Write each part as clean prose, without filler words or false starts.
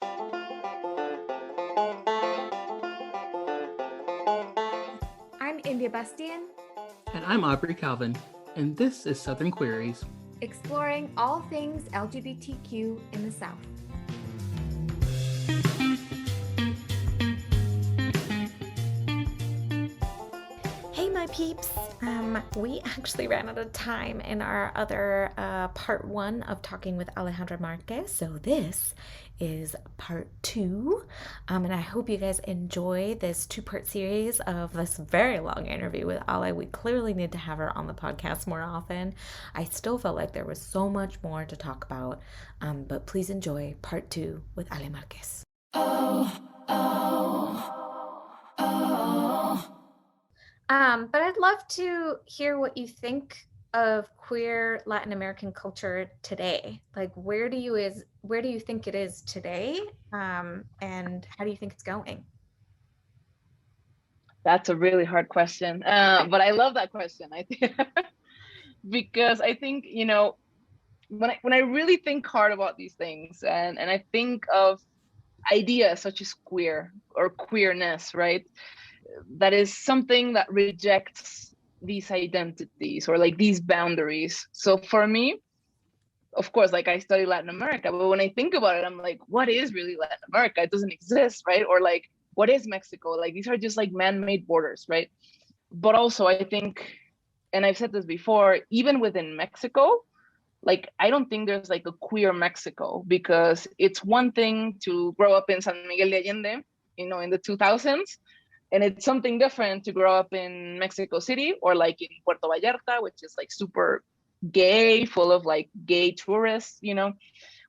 I'm India Bastian, And I'm Aubrey Calvin, and this is Southern Queeries, exploring all things LGBTQ in the South. Hey, my peeps. We actually ran out of time in our other part one of talking with Alejandra Marquez, so this is part two. And I hope you guys enjoy this two-part series of this very long interview with Ale. We clearly need to have her on the podcast more often. I still felt like there was so much more to talk about, but please enjoy part two with Ale Marquez. But I'd love to hear what you think of queer Latin American culture today. Like, where do you think it is today, and how do you think it's going? That's a really hard question, but I love that question. I think because I think when I really think hard about these things, and I think of ideas such as queer or queerness, right? That is something that rejects these identities or like these boundaries. So for me, of course, like I study Latin America, but when I think about it, I'm like, what is really Latin America? It doesn't exist, right? Or like, what is Mexico? Like these are just like man-made borders, right? But also I think, and I've said this before, even within Mexico, like I don't think there's like a queer Mexico, because it's one thing to grow up in San Miguel de Allende, in the 2000s, and it's something different to grow up in Mexico City or like in Puerto Vallarta, which is like super gay, full of like gay tourists,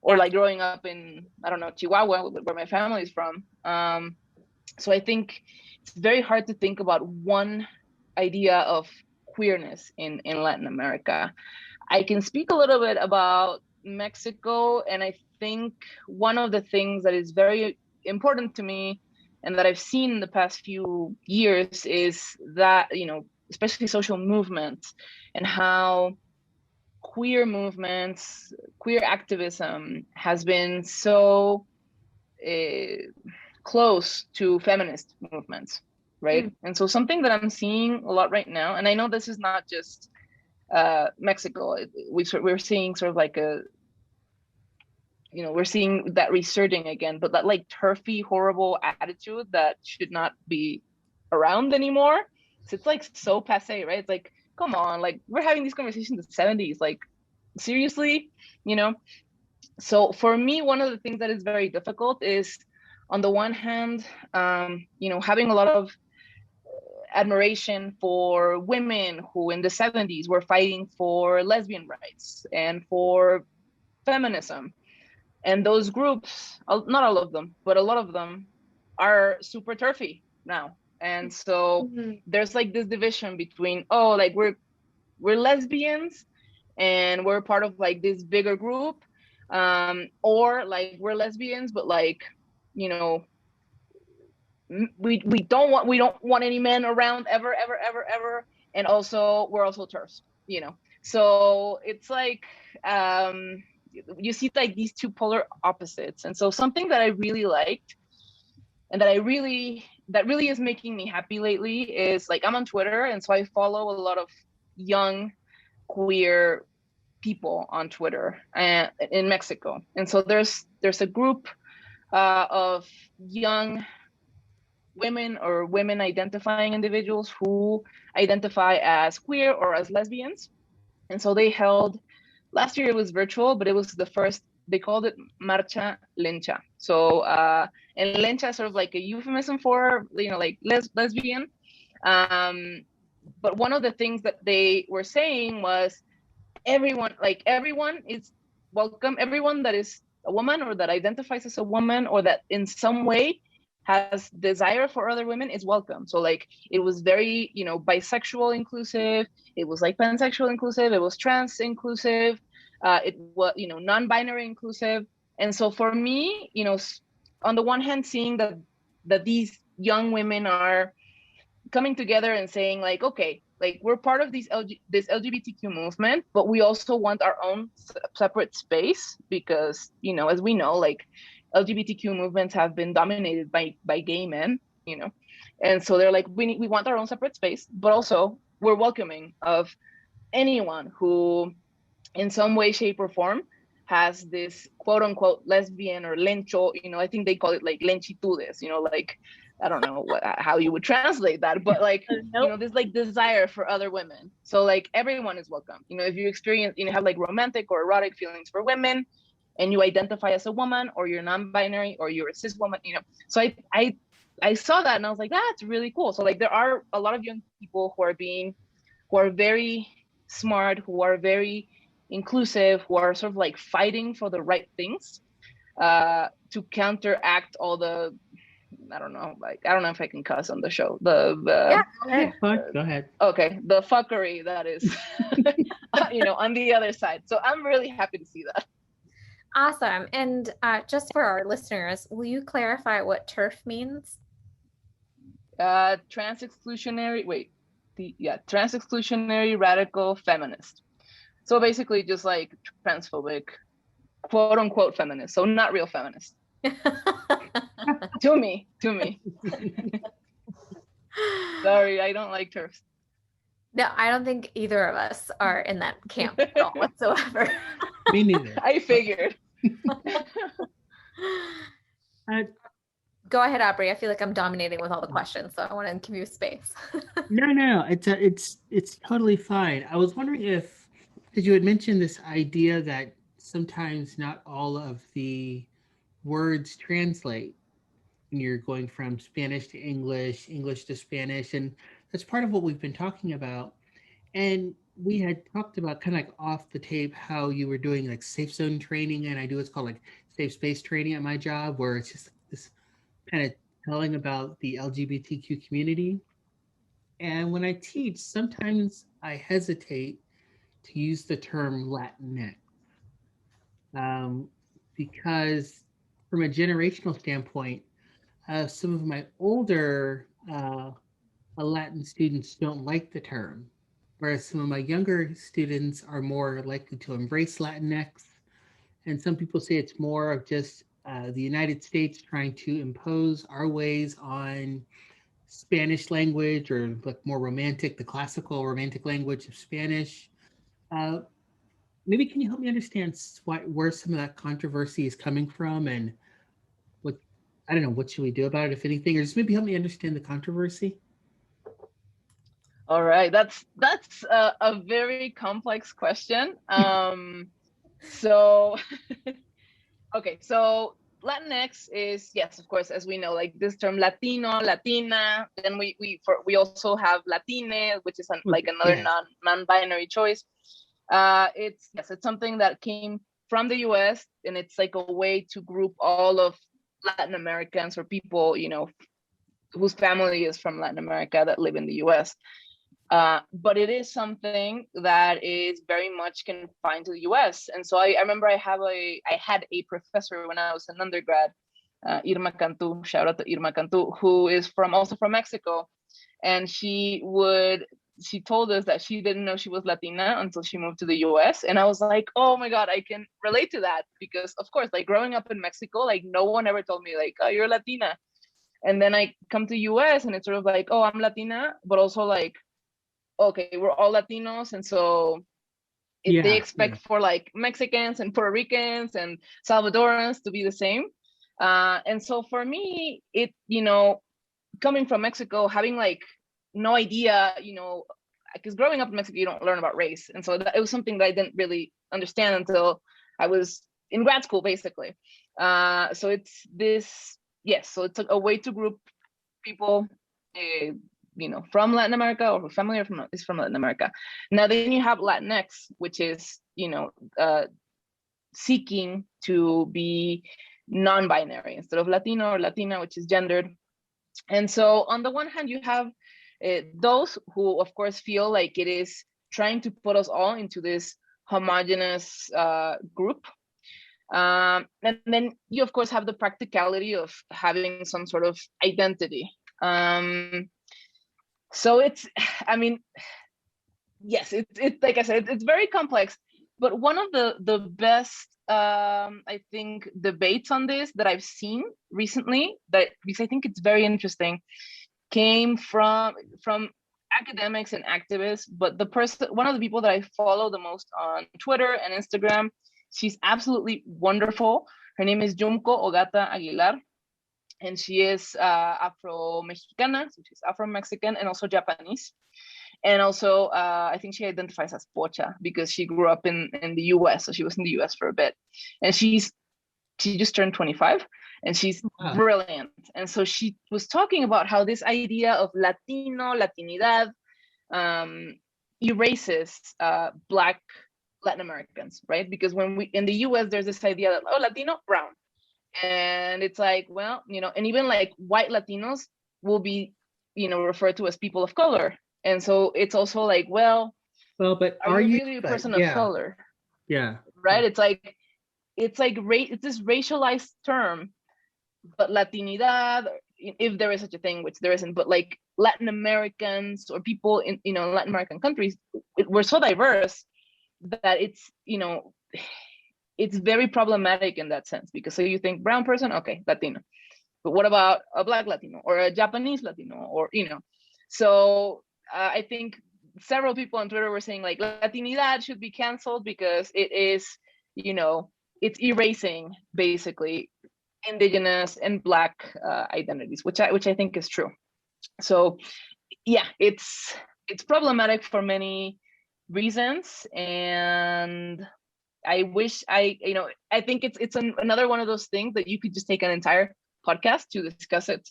or like growing up in, I don't know, Chihuahua, where my family is from. So I think it's very hard to think about one idea of queerness in Latin America. I can speak a little bit about Mexico, and I think one of the things that is very important to me and that I've seen in the past few years is that, especially social movements and how queer movements, queer activism has been so close to feminist movements, right? And so something that I'm seeing a lot right now, and I know this is not just Mexico, we're seeing sort of like we're seeing that resurging again, but that like turfy, horrible attitude that should not be around anymore. So it's like so passe, right? It's like, come on, like we're having these conversations in the 70s, like seriously, So for me, one of the things that is very difficult is, on the one hand, having a lot of admiration for women who in the 70s were fighting for lesbian rights and for feminism. And those groups, not all of them, but a lot of them are super turfy now. And so there's like this division between, like we're lesbians and we're part of like this bigger group, or like we're lesbians, but like, we don't want any men around ever, and also we're also turfs, So it's like, you see like these two polar opposites. And so something that I really liked and that really is making me happy lately is, like, I'm on Twitter, and so I follow a lot of young queer people on Twitter in Mexico. And so there's a group of young women or women identifying individuals who identify as queer or as lesbians. And so they held, last year it was virtual, but it was the first, they called it Marcha Lencha. So, and Lencha is sort of like a euphemism for, like lesbian. But one of the things that they were saying was everyone is welcome. Everyone that is a woman or that identifies as a woman or that in some way has desire for other women is welcome. So like it was very, bisexual inclusive, it was like pansexual inclusive, it was trans inclusive, it was, non-binary inclusive. And so for me, on the one hand, seeing that these young women are coming together and saying like, okay, like we're part of this LGBTQ movement, but we also want our own separate space because, as we know, like LGBTQ movements have been dominated by gay men, you know, and so they're like, we want our own separate space, but also we're welcoming of anyone who, in some way, shape, or form, has this quote unquote lesbian or lencho, you know, I think they call it like lenchitudes, you know, like, I don't know how you would translate that, but like, you know, this like desire for other women. So like everyone is welcome. You know, if you experience, you know, have like romantic or erotic feelings for women, and you identify as a woman, or you're non-binary, or you're a cis woman, you know. So I saw that and I was like, that's really cool. So like there are a lot of young people who are very smart, who are very inclusive, who are sort of like fighting for the right things, to counteract all the, I don't know if I can cuss on the show. Yeah, go ahead. Go ahead. Okay, the fuckery that is, you know, on the other side. So I'm really happy to see that. Awesome. And just for our listeners, will you clarify what TERF means? Trans exclusionary radical feminist. So basically just like transphobic, quote unquote feminist. So not real feminist. to me. Sorry, I don't like TERFs. No, I don't think either of us are in that camp at all whatsoever. Me neither. I figured. Go ahead, Aubrey. I feel like I'm dominating with all the questions, so I want to give you space. No. It's totally fine. I was wondering if, because you had mentioned this idea that sometimes not all of the words translate when you're going from Spanish to English, English to Spanish, and that's part of what we've been talking about. And we had talked about kind of like off the tape how you were doing like safe zone training, and I do what's called like safe space training at my job, where it's just this kind of telling about the LGBTQ community. And when I teach, sometimes I hesitate to use the term Latinx, because from a generational standpoint, some of my older Latin students don't like the term, whereas some of my younger students are more likely to embrace Latinx. And some people say it's more of just the United States trying to impose our ways on Spanish language, or like more romantic, the classical romantic language of Spanish. Maybe can you help me understand where some of that controversy is coming from, and what, I don't know, what should we do about it, if anything, or just maybe help me understand the controversy? All right, that's a very complex question. So, okay, so Latinx is, yes, of course, as we know, like this term Latino, Latina. Then we also have Latine, which is like another non-binary choice. It's something that came from the U.S. and it's like a way to group all of Latin Americans or people, you know, whose family is from Latin America that live in the U.S. But it is something that is very much confined to the U.S. And so I remember I had a professor when I was an undergrad, Irma Cantu, shout out to Irma Cantu, who is also from Mexico. And she told us that she didn't know she was Latina until she moved to the US. And I was like, oh my God, I can relate to that. Because of course, like growing up in Mexico, like no one ever told me like, oh, you're Latina. And then I come to US and it's sort of like, oh, I'm Latina, but also like, okay, we're all Latinos. And so if they expect for like Mexicans and Puerto Ricans and Salvadorans to be the same. And so for me, it, you know, coming from Mexico, having like no idea, you know, because growing up in Mexico, you don't learn about race. And so it was something that I didn't really understand until I was in grad school, basically. So it's this, so it's a way to group people, you know, from Latin America, or whose family is from Latin America. Now then you have Latinx, which is, you know, seeking to be non-binary instead of Latino or Latina, which is gendered. And so on the one hand, you have those who, of course, feel like it is trying to put us all into this homogenous group. And then you, of course, have the practicality of having some sort of identity. So it's, I mean, yes, it's like I said, it's very complex. But one of the best I think debates on this that I've seen recently, that because I think it's very interesting, came from academics and activists. But one of the people that I follow the most on Twitter and Instagram, she's absolutely wonderful. Her name is Junko Ogata Aguilar, and she is Afro-Mexicana, so she's Afro-Mexican and also Japanese. And also, I think she identifies as Pocha because she grew up in the US. So she was in the US for a bit. And she just turned 25 and she's brilliant. And so she was talking about how this idea of Latino, Latinidad, erases Black Latin Americans, right? Because when in the US, there's this idea that, oh, Latino, brown. And it's like, well, and even like white Latinos will be, referred to as people of color. And so it's also like, well, but are you really a person of color? Yeah. Right. Yeah. It's this racialized term, but Latinidad, if there is such a thing, which there isn't, but like Latin Americans or people in, Latin American countries, we're so diverse that it's, it's very problematic in that sense, because so you think brown person, okay, Latino. But what about a Black Latino or a Japanese Latino or, so I think several people on Twitter were saying like Latinidad should be canceled because it is, it's erasing basically indigenous and Black identities, which I think is true. So yeah, it's problematic for many reasons, and I wish I think it's another one of those things that you could just take an entire podcast to discuss it,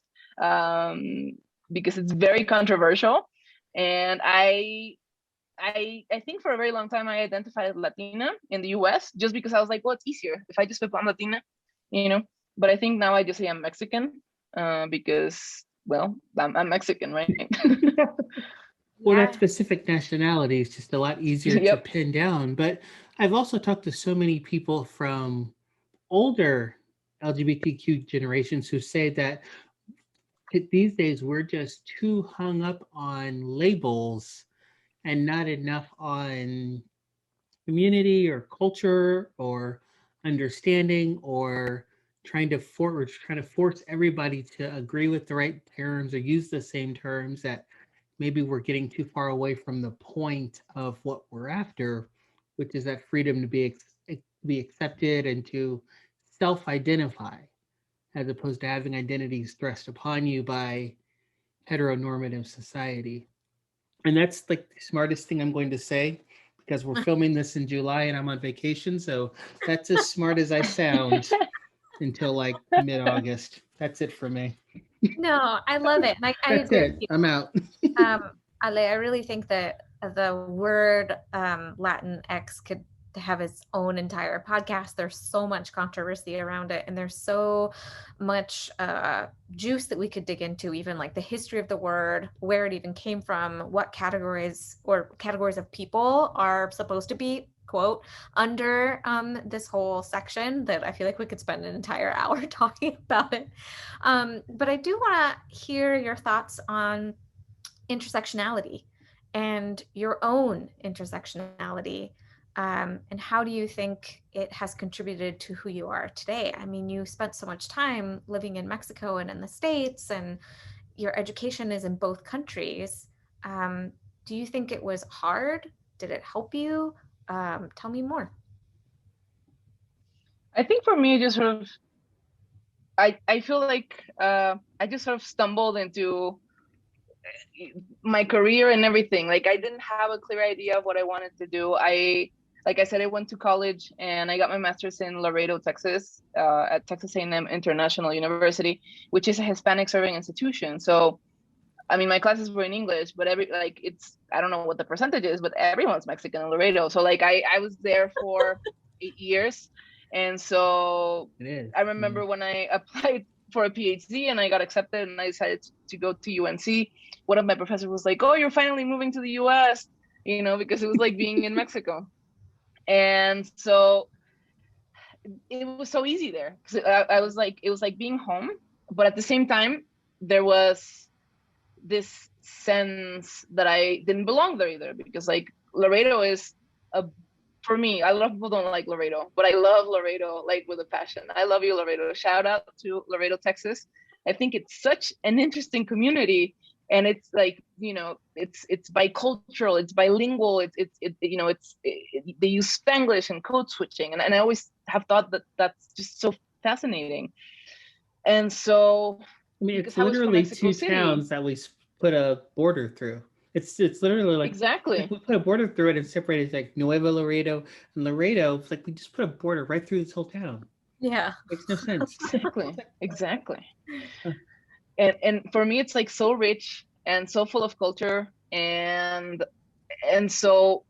because it's very controversial. And I think for a very long time I identified as Latina in the US just because I was like, well, it's easier if I just flip on Latina, but I think now I just say I'm Mexican, because, well, I'm Mexican, right? Well, that specific nationality is just a lot easier to pin down. But I've also talked to so many people from older LGBTQ generations who say that these days we're just too hung up on labels and not enough on community or culture or understanding, or trying to force everybody to agree with the right terms or use the same terms, that maybe we're getting too far away from the point of what we're after, which is that freedom to be accepted and to self-identify, as opposed to having identities thrust upon you by heteronormative society. And that's like the smartest thing I'm going to say, because we're filming this in July and I'm on vacation. So that's as smart as I sound until like mid-August. That's it for me. No, I love it. And I agree with you. I'm out. Ale, I really think that the word Latinx could have its own entire podcast. There's so much controversy around it, and there's so much juice that we could dig into, even like the history of the word, where it even came from, what categories of people are supposed to be, quote, under this whole section, that I feel like we could spend an entire hour talking about it. But I do want to hear your thoughts on intersectionality and your own intersectionality. And how do you think it has contributed to who you are today? I mean, you spent so much time living in Mexico and in the States, and your education is in both countries. Do you think it was hard? Did it help you? Tell me more. I think for me, just sort of, I feel like I just sort of stumbled into my career and everything. Like I didn't have a clear idea of what I wanted to do. Like I said, I went to college and I got my master's in Laredo, Texas, at Texas A&M International University, which is a Hispanic serving institution. So, I mean, my classes were in English, but I don't know what the percentage is, but everyone's Mexican in Laredo. So like I was there for 8 years. And so I remember when I applied for a PhD and I got accepted and I decided to go to UNC, one of my professors was like, oh, you're finally moving to the US, because it was like being in Mexico. And so it was so easy there. I was like, it was like being home, but at the same time, there was this sense that I didn't belong there either, because like Laredo is a for me, a lot of people don't like Laredo, but I love Laredo like with a passion. I love you, Laredo. Shout out to Laredo, Texas. I think it's such an interesting community, and it's like, you know, it's bicultural, it's bilingual, they use Spanglish and code switching, and I always have thought that that's just so fascinating. And so, I mean, it's because I was from literally Mexico two City, towns that we put a border through. It's literally like exactly. if we put a border through it and separated like Nuevo Laredo and Laredo. It's like we just put a border right through this whole town. Yeah. Makes no sense. Exactly. And for me, it's like so rich and so full of culture, and so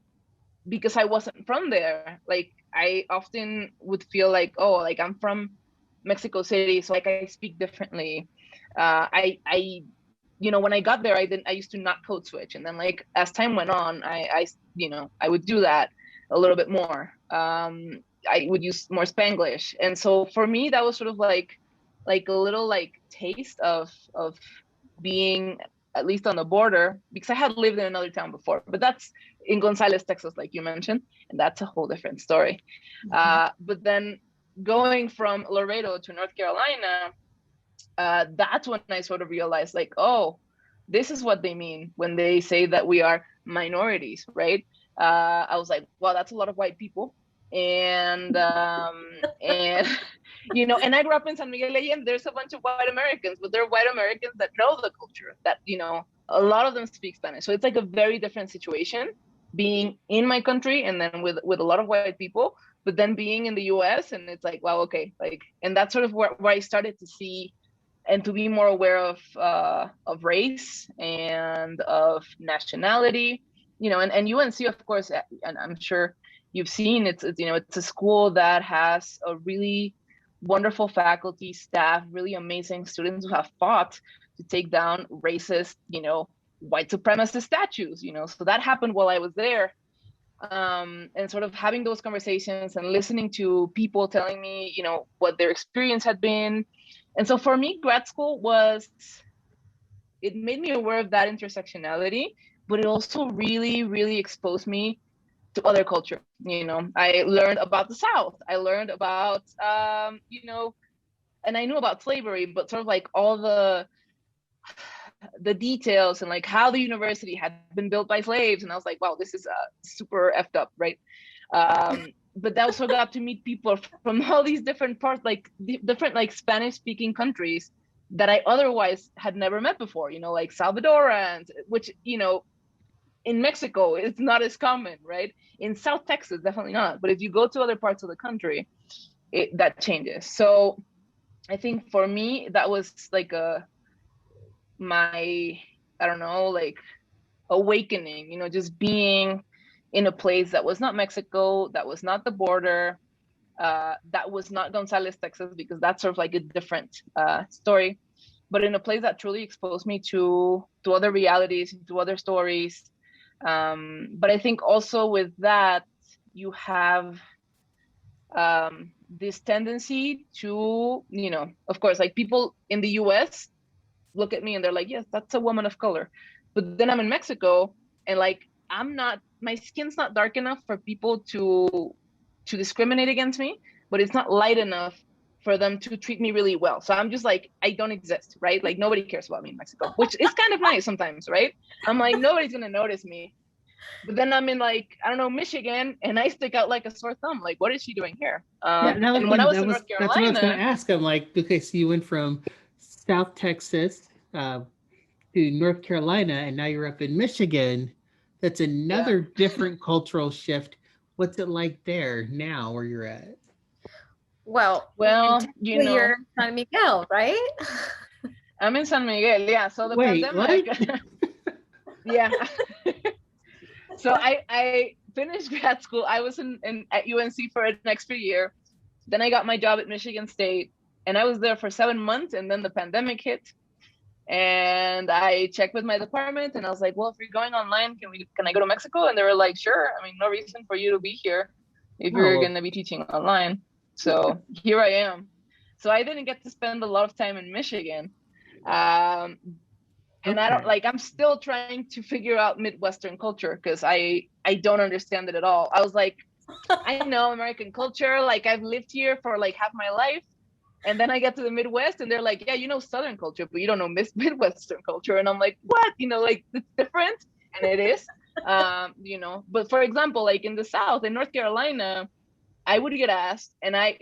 because I wasn't from there, like I often would feel like, oh, like I'm from Mexico City, so like I speak differently. I you know, when I got there, I used to not code switch, and then like as time went on, I you know, I would do that a little bit more. I would use more Spanglish, and so for me, that was sort of like a little like taste of being at least on the border, because I had lived in another town before, but that's in Gonzales, Texas, like you mentioned, and that's a whole different story. But then going from Laredo to North Carolina, that's when I sort of realized, like, oh, this is what they mean when they say that we are minorities, right? I was like, well, that's a lot of white people, and you know, and I grew up in San Miguel, and there's a bunch of white Americans, but they're white Americans that know the culture, that, you know, a lot of them speak Spanish, so it's like a very different situation being in my country and then with a lot of white people, but then being in the US, and it's like, wow, okay, like, and that's sort of where I started to see and to be more aware of race and of nationality, you know, and UNC, of course, and I'm sure you've seen, it's you know, it's a school that has a really wonderful faculty, staff, really amazing students who have fought to take down racist, you know, white supremacist statues, you know, so that happened while I was there. And sort of having those conversations and listening to people telling me, you know, what their experience had been. And so for me, grad school it made me aware of that intersectionality, but it also really, really exposed me to other culture. You know, I learned about the South. I learned about, you know, and I knew about slavery, but sort of like all the details and like how the university had been built by slaves. And I was like, wow, this is super effed up, right? But that also got to meet people from all these different parts, like different like Spanish speaking countries that I otherwise had never met before, you know, like Salvadorans, which, you know, in Mexico, it's not as common, right? In South Texas, definitely not. But if you go to other parts of the country, that changes. So I think for me, that was like my, I don't know, like awakening, you know, just being in a place that was not Mexico, that was not the border, that was not Gonzales, Texas, because that's sort of like a different story, but in a place that truly exposed me to other realities, to other stories. But I think also with that, you have this tendency to, you know, of course, like people in the US look at me and they're like, yes, that's a woman of color. But then I'm in Mexico, and like, my skin's not dark enough for people to discriminate against me, but it's not light enough for them to treat me really well. So I'm just like, I don't exist, right? Like nobody cares about me in Mexico, which is kind of nice sometimes, right? I'm like, nobody's gonna notice me. But then I'm in like, I don't know, Michigan, and I stick out like a sore thumb. Like, what is she doing here? And when I was in North Carolina, that's what I was going to ask. I'm like, okay, so you went from South Texas to North Carolina, and now you're up in Michigan. That's another different cultural shift. What's it like there now where you're at? Well, you know, you're in San Miguel, right? I'm in San Miguel, yeah. So the pandemic, yeah. So I finished grad school. I was at UNC for an extra year. Then I got my job at Michigan State, and I was there for 7 months, and then the pandemic hit. And I checked with my department, and I was like, well, if you're going online, can I go to Mexico? And they were like, sure. I mean, no reason for you to be here if you're going to be teaching online. So here I am. So I didn't get to spend a lot of time in Michigan. And I don't like, I'm still trying to figure out Midwestern culture because I don't understand it at all. I was like, I know American culture. Like I've lived here for like half my life. And then I get to the Midwest and they're like, yeah, you know Southern culture, but you don't know Midwestern culture. And I'm like, what? You know, like it's different. And it is, you know, but for example, like in the South, in North Carolina, I would get asked, and I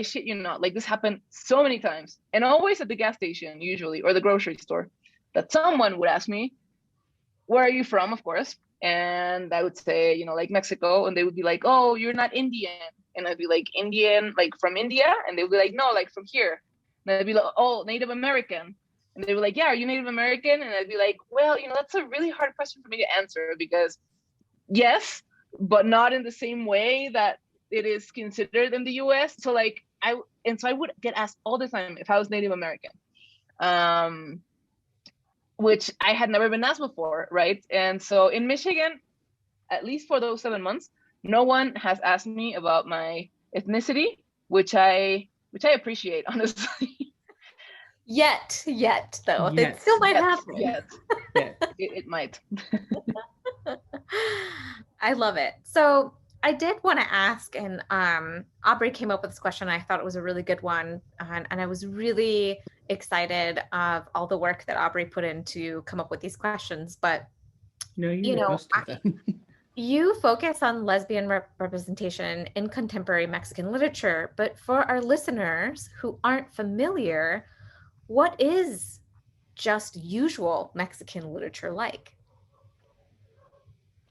shit you not, like this happened so many times, and always at the gas station, usually, or the grocery store, that someone would ask me, where are you from, of course? And I would say, you know, like Mexico, and they would be like, oh, you're not Indian. And I'd be like, Indian, like from India? And they would be like, no, like from here. And I'd be like, oh, Native American. And they were like, yeah, are you Native American? And I'd be like, well, you know, that's a really hard question for me to answer because yes, but not in the same way that it is considered in the US. So like so I would get asked all the time if I was Native American. Which I had never been asked before, right? And so in Michigan, at least for those 7 months, no one has asked me about my ethnicity, which I appreciate, honestly. Yet though, it Yes. still might happen. Yet. Yeah. It might. I love it. So I did want to ask, and Aubrey came up with this question. I thought it was a really good one, and I was really excited of all the work that Aubrey put in to come up with these questions. But No, you know, most of them. you focus on lesbian representation in contemporary Mexican literature, but for our listeners who aren't familiar, what is just usual Mexican literature like?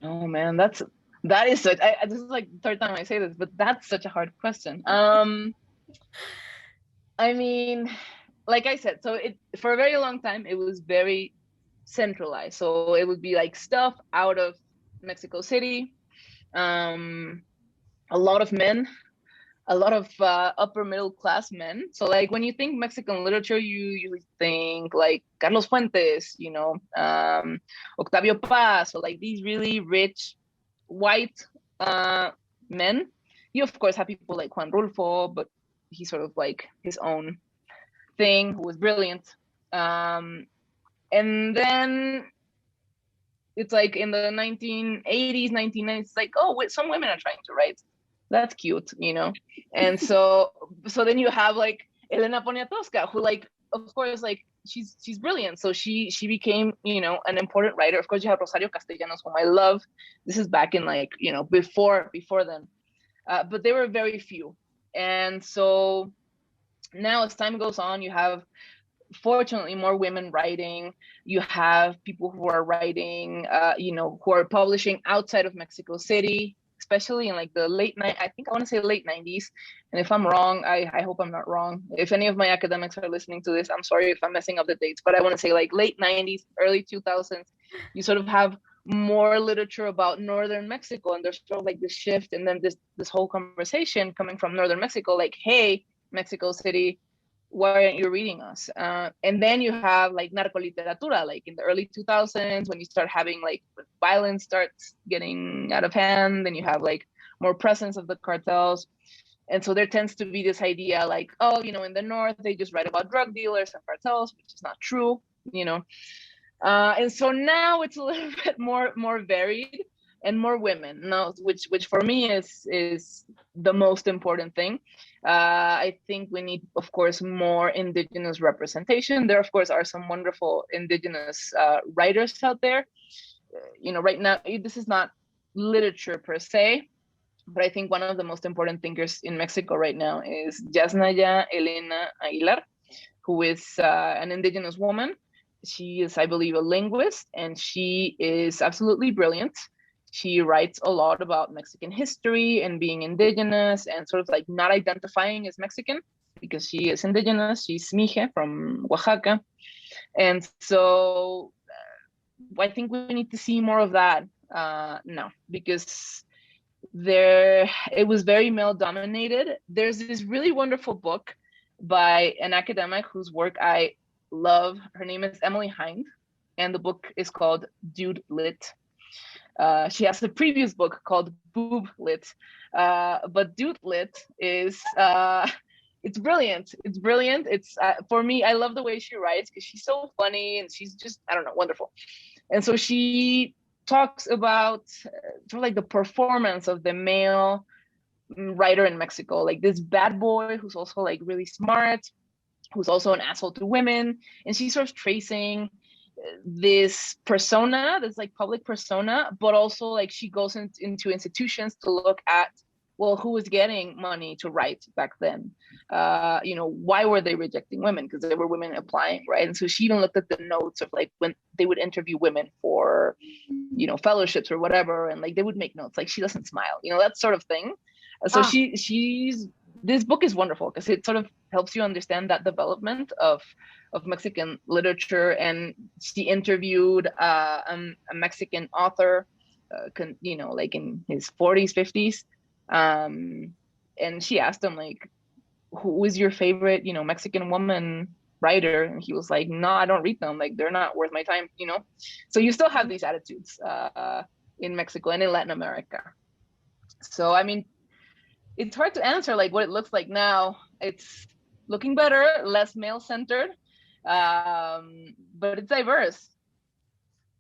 Oh man, that is such. This is like the third time I say this, but that's such a hard question. I mean, like I said, so it for a very long time it was very centralized. So it would be like stuff out of Mexico City, a lot of men, a lot of upper middle class men. So like when you think Mexican literature, you usually think like Carlos Fuentes, you know, Octavio Paz, so like these really rich white men. You of course have people like Juan Rulfo, but he's sort of like his own thing, who was brilliant. And then it's like in the 1980s, 1990s, it's like, oh, some women are trying to write. That's cute, you know? And so then you have like Elena Poniatowska, who like, of course, like she's brilliant. So she became, you know, an important writer. Of course, you have Rosario Castellanos, whom I love. This is back in like, you know, before then. But there were very few. And so now as time goes on, you have fortunately more women writing. You have people who are writing, you know, who are publishing outside of Mexico City, especially in like the I want to say late 90s. And if I'm wrong, I hope I'm not wrong. If any of my academics are listening to this, I'm sorry if I'm messing up the dates, but I want to say like late 90s, early 2000s, you sort of have more literature about northern Mexico, and there's sort of like this shift, and then this whole conversation coming from northern Mexico, like, hey, Mexico City, why aren't you reading us? And then you have like narcoliteratura, like in the early 2000s, when you start having like violence starts getting out of hand, then you have like more presence of the cartels. And so there tends to be this idea like, oh, you know, in the North, they just write about drug dealers and cartels, which is not true, you know. And so now it's a little bit more varied and more women now, which for me is the most important thing. I think we need, of course, more indigenous representation. There, of course, are some wonderful indigenous writers out there. You know, right now, this is not literature per se, but I think one of the most important thinkers in Mexico right now is Yasnaya Elena Aguilar, who is an indigenous woman. She is, I believe, a linguist, and she is absolutely brilliant. She writes a lot about Mexican history and being indigenous and sort of like not identifying as Mexican because she is indigenous. She's Mije from Oaxaca. And so I think we need to see more of that now, because it was very male dominated. There's this really wonderful book by an academic whose work I love. Her name is Emily Hind, and the book is called Dude Lit. She has a previous book called Boob Lit, but Dude Lit is it's brilliant. It's brilliant. It's for me, I love the way she writes because she's so funny and she's just, I don't know, wonderful. And so she talks about sort of like the performance of the male writer in Mexico, like this bad boy who's also like really smart, who's also an asshole to women. And she starts tracing this persona, this like public persona, but also like she goes into institutions to look at, well, who was getting money to write back then? Why were they rejecting women? Because there were women applying, right? And so she even looked at the notes of like when they would interview women for, fellowships or whatever, and like they would make notes like she doesn't smile, that sort of thing. So she's this book is wonderful because it sort of helps you understand that development of Mexican literature. And she interviewed a Mexican author, like in his 40s, 50s. And she asked him like, who is your favorite, Mexican woman writer? And he was like, no, I don't read them. Like, they're not worth my time, So you still have these attitudes in Mexico and in Latin America. So, I mean, it's hard to answer like what it looks like now. It's looking better, less male-centered, but it's diverse.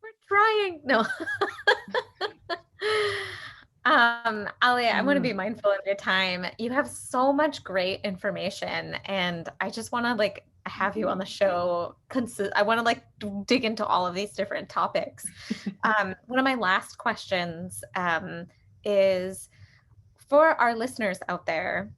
We're trying. No. Ali, I want to be mindful of your time. You have so much great information, and I just want to like have you on the show. I want to like dig into all of these different topics. One of my last questions is for our listeners out there,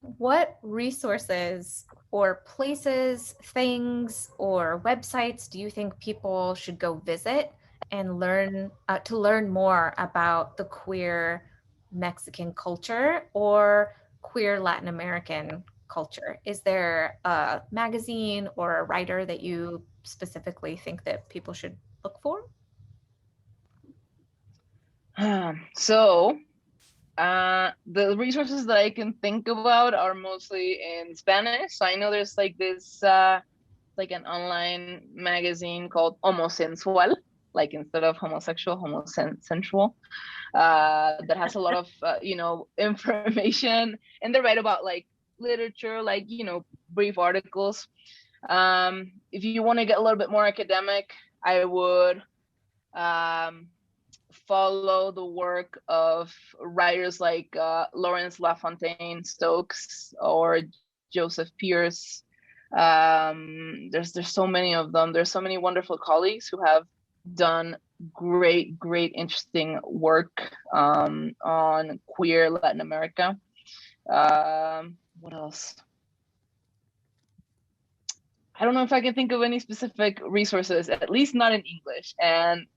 what resources or places, things, or websites do you think people should go visit and learn to learn more about the queer Mexican culture or queer Latin American culture? Is there a magazine or a writer that you specifically think that people should look for? The resources that I can think about are mostly in Spanish. So I know there's like this like an online magazine called Homosensual, like instead of homosexual, homosensual, that has a lot of information, and they write about like literature, like brief articles. If you want to get a little bit more academic, I would follow the work of writers like Lawrence LaFontaine Stokes or Joseph Pierce. There's so many of them. There's so many wonderful colleagues who have done great, interesting work on queer Latin America. What else? I don't know if I can think of any specific resources, at least not in English. And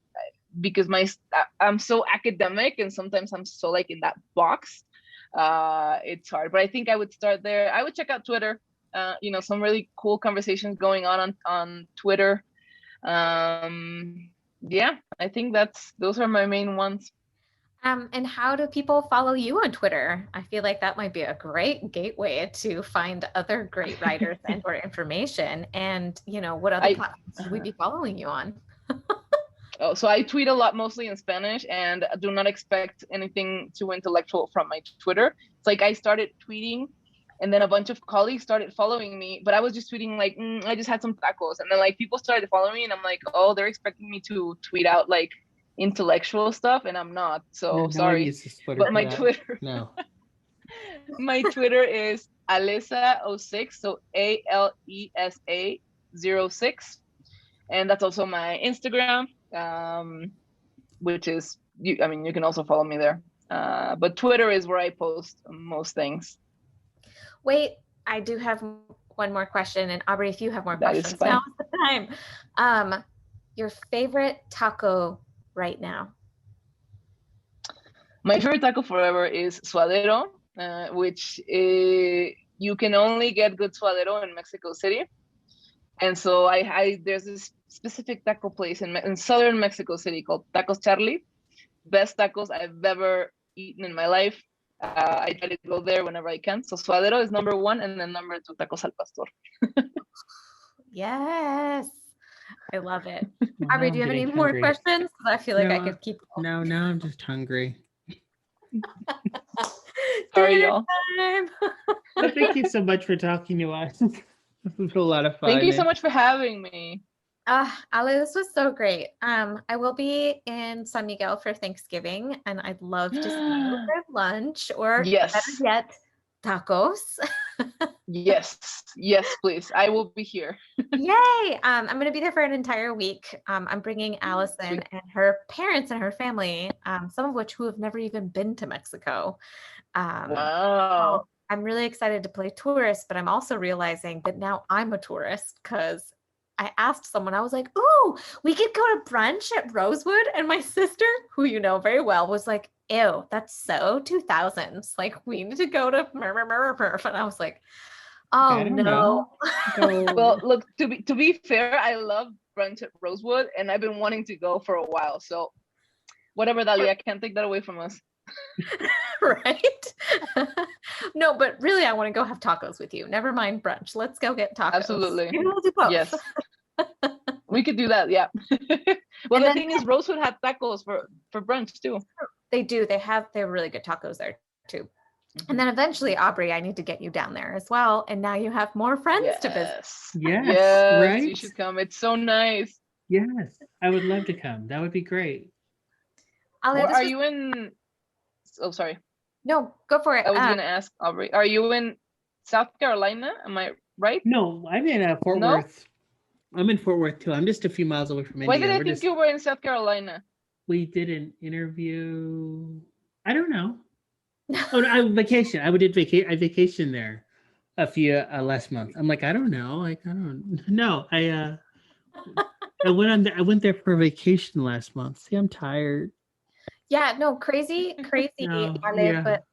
because I'm so academic and sometimes I'm so like in that box, it's hard. But I think I would start there. I would check out Twitter. Some really cool conversations going on Twitter. Yeah, I think those are my main ones. And how do people follow you on Twitter? I feel like that might be a great gateway to find other great writers and or information. And what other platforms should we be following you on? So I tweet a lot, mostly in Spanish, and do not expect anything too intellectual from my Twitter. It's like I started tweeting, and then a bunch of colleagues started following me, but I was just tweeting like, I just had some tacos. And then like people started following me, and I'm like, oh, they're expecting me to tweet out like intellectual stuff, and I'm not. So sorry. But my Twitter, no. My Twitter is Alesa06, so ALESA06. And that's also my Instagram, which is, you can also follow me there. But Twitter is where I post most things. Wait, I do have one more question. And Aubrey, if you have more questions, now is the time. Your favorite taco right now? My favorite taco forever is suadero, which you can only get good suadero in Mexico City. And so there's this specific taco place in southern Mexico City called Tacos Charlie. Best tacos I've ever eaten in my life. I try to go there whenever I can. So suadero is number one, and then number two, tacos al pastor. Yes, I love it. Aubrey, do you have any more questions? I feel like I could keep going. No, now I'm just hungry. Sorry, y'all. Thank you so much for talking to us. It was a lot of fun. Thank you so much for having me. Ale, this was so great. I will be in San Miguel for Thanksgiving, and I'd love to see you for lunch, or better Yes. yet, tacos. Yes, please. I will be here. Yay! I'm going to be there for an entire week. I'm bringing Allison Sweet. and her parents and her family, some of which who have never even been to Mexico. So Wow. I'm really excited to play tourist, but I'm also realizing that now I'm a tourist because I asked someone, I was like, "Ooh, we could go to brunch at Rosewood." And my sister, who you know very well, was like, "Ew, that's so 2000s. Like, we need to go to Murph." And I was like, I "Oh don't no." know. So Well, look, to be fair, I love brunch at Rosewood, and I've been wanting to go for a while. So whatever, Dali, I can't take that away from us. Right? No, but really, I want to go have tacos with you. Never mind brunch. Let's go get tacos. Absolutely. Maybe we'll do both. Yes. We could do that, yeah. Well, And the then thing is, Rosewood had tacos for brunch too. they do. They're really good tacos there too. And then eventually, Aubrey, I need to get you down there as well. And now you have more friends to visit. Yes. yes, Yes, you right? should come. It's so nice. Yes, I would love to come. That would be great. Ale, Or this are was- you in? Oh, sorry. No, go for it. I was gonna ask Aubrey. Are you in South Carolina? Am I right? No, I'm in Fort No? Worth. I'm in Fort Worth too. I'm just a few miles away from Why India. did I We're think just you were in South Carolina? we did an interview. I don't know. Oh, no, I vacation. I did vacation there a few last month. I'm like, I don't know. Like, I don't know. I went there for a vacation last month. See, I'm tired. Yeah, no, crazy, No, Ale, yeah. but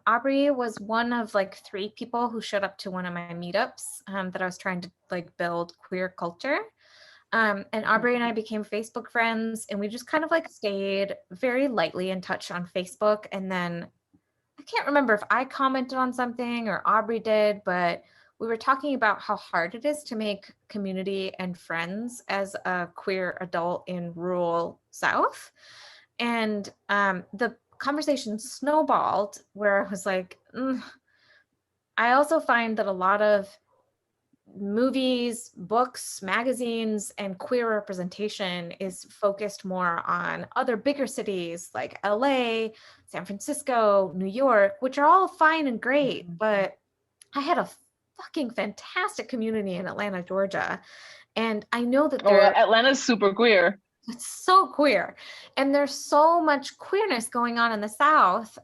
Aubrey was one of like 3 people who showed up to one of my meetups that I was trying to like build queer culture. And Aubrey and I became Facebook friends, and we just kind of like stayed very lightly in touch on Facebook. And then I can't remember if I commented on something or Aubrey did, but we were talking about how hard it is to make community and friends as a queer adult in rural South. And the conversation snowballed where I was like, I also find that a lot of movies, books, magazines, and queer representation is focused more on other bigger cities like LA, San Francisco, New York, which are all fine and great. But I had a fucking fantastic community in Atlanta, Georgia. And I know that Oh, Atlanta's super queer. it's so queer. And there's so much queerness going on in the South.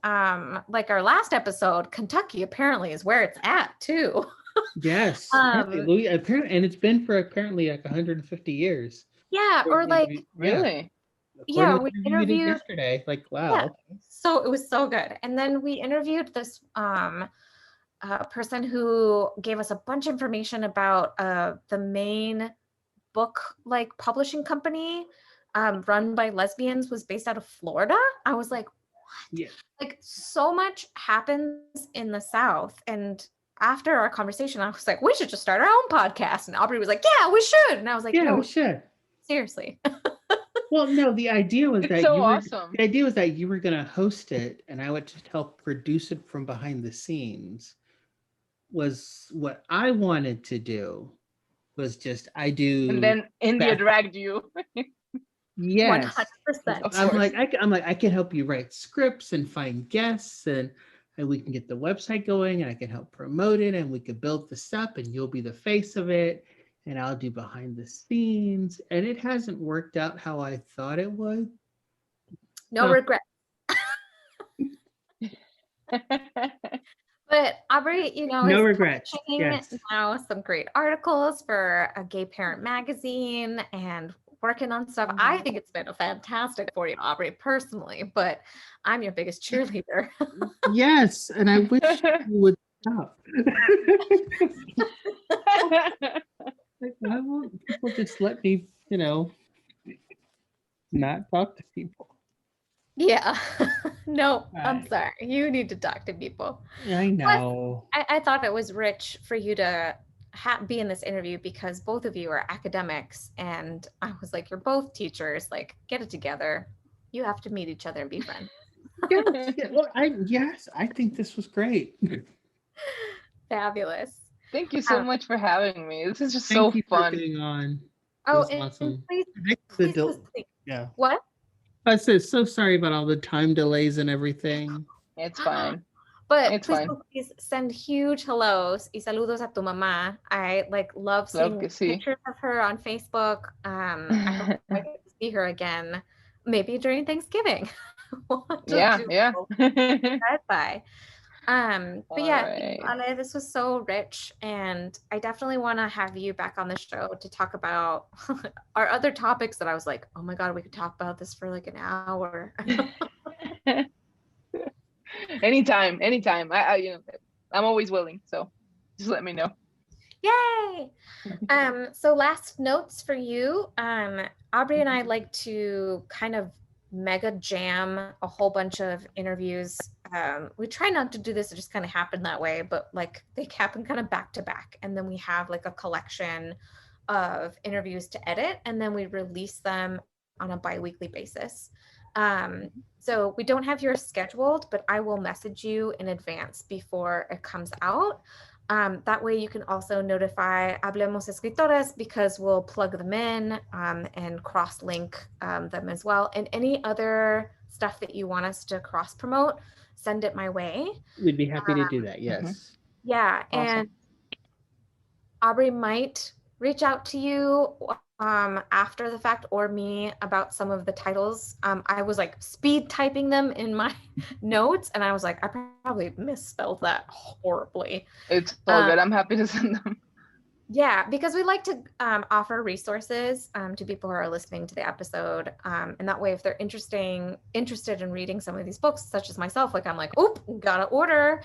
Like our last episode, Kentucky apparently is where it's at too. Yes, apparently, and it's been for apparently like 150 years. Yeah, or like Really? yeah, we interviewed yesterday. Like, wow. Yeah, so it was so good. And then we interviewed this person who gave us a bunch of information about the main book like publishing company run by lesbians was based out of Florida. I was like, what? Yeah. Like so much happens in the South. And after our conversation, I was like, we should just start our own podcast. And Aubrey was like, yeah, we should. And I was like, Yeah, no, we should. seriously. Well, no, the idea was It's that so you were awesome. the idea was that you were gonna host it and I would just help produce it from behind the scenes. Was what I wanted to do was just I do And then India back- dragged you. Yes. 100%. Of I'm course. like I can help you write scripts and find guests and we can get the website going and I can help promote it and we could build this up and you'll be the face of it and I'll do behind the scenes. And it hasn't worked out how I thought it would. No Huh. regret. But Aubrey, you know, No is regrets. publishing Yes. now some great articles for a gay parent magazine and working on stuff. I think it's been a fantastic for you, Aubrey, personally, but I'm your biggest cheerleader. Yes. And I wish you would stop. Like, why won't people just let me, not talk to people? Yeah. No, I'm Right. sorry. You need to talk to people. I know. I thought it was rich for you to be in this interview because both of you are academics. And I was like, you're both teachers. Like, get it together. You have to meet each other and be friends. Yes. Yeah, well, I think this was great. Fabulous. Thank you so much for having me. This is just Thank so you for fun. being on. Oh, was and awesome. please, The please, del- please, please. yeah. What? I said so sorry about all the time delays and everything. It's fine. But It's please, fine. please send huge hellos y saludos a tu mamá. I like love Claro seeing que sí. pictures of her on Facebook. I hope I get to see her again, maybe during Thanksgiving. We'll have to Yeah, do yeah. by. But yeah, thank you, Alright. Ale. This was so rich, and I definitely want to have you back on the show to talk about our other topics that I was like, oh my God, we could talk about this for like an hour. Anytime. I I'm always willing, so just let me know. Yay! So last notes for you. Aubrey and I like to kind of mega jam a whole bunch of interviews. We try not to do this, it just kind of happened that way, but like they happen kind of back to back. And then we have like a collection of interviews to edit, and then we release them on a bi-weekly basis. So we don't have yours scheduled, but I will message you in advance before it comes out. That way you can also notify Hablemos Escritorias, because we'll plug them in and cross-link them as well. And any other stuff that you want us to cross-promote, send it my way. We'd be happy to do that, yes. Yeah, Awesome. and Aubrey might reach out to you after the fact, or me, about some of the titles. I was like speed typing them in my notes, and I was like, I probably misspelled that horribly. It's all good. I'm happy to send them. Yeah, because we like to offer resources to people who are listening to the episode, and that way, if they're interested in reading some of these books, such as myself, like I'm like, oop, gotta order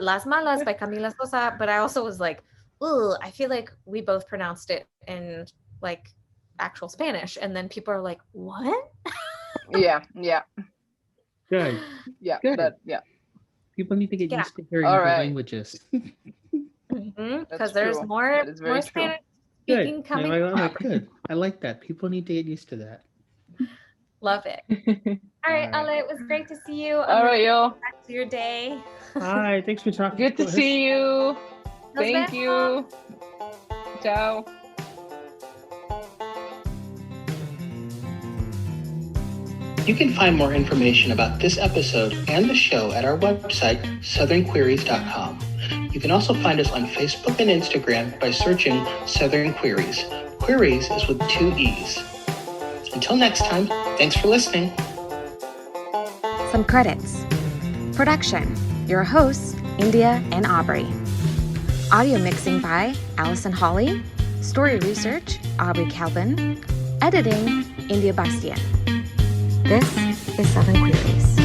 Las Malas by Camila Sosa. But I also was like, ooh, I feel like we both pronounced it in like actual Spanish, and then people are like, what? Yeah. Good. Yeah. Good. Yeah. People need to get used to hearing All other right. languages. Because there's true. more That is very more true. Spanish Good. speaking coming I'm like, up. good. I like that. People need to get used to that. Love it. All right, Ale, it was great to see you. All right, y'all. Back to your day. Hi, thanks for talking Good to us. see you. Nos Thank vemos. you. Ciao. You can find more information about this episode and the show at our website, southernqueeries.com. You can also find us on Facebook and Instagram by searching Southern Queeries. Queeries is with 2 E's. Until next time, thanks for listening. Some credits. Production, your hosts, India and Aubrey. Audio mixing by Allison Hawley. Story research, Aubrey Calvin. Editing, India Bastien. This is Southern Queeries.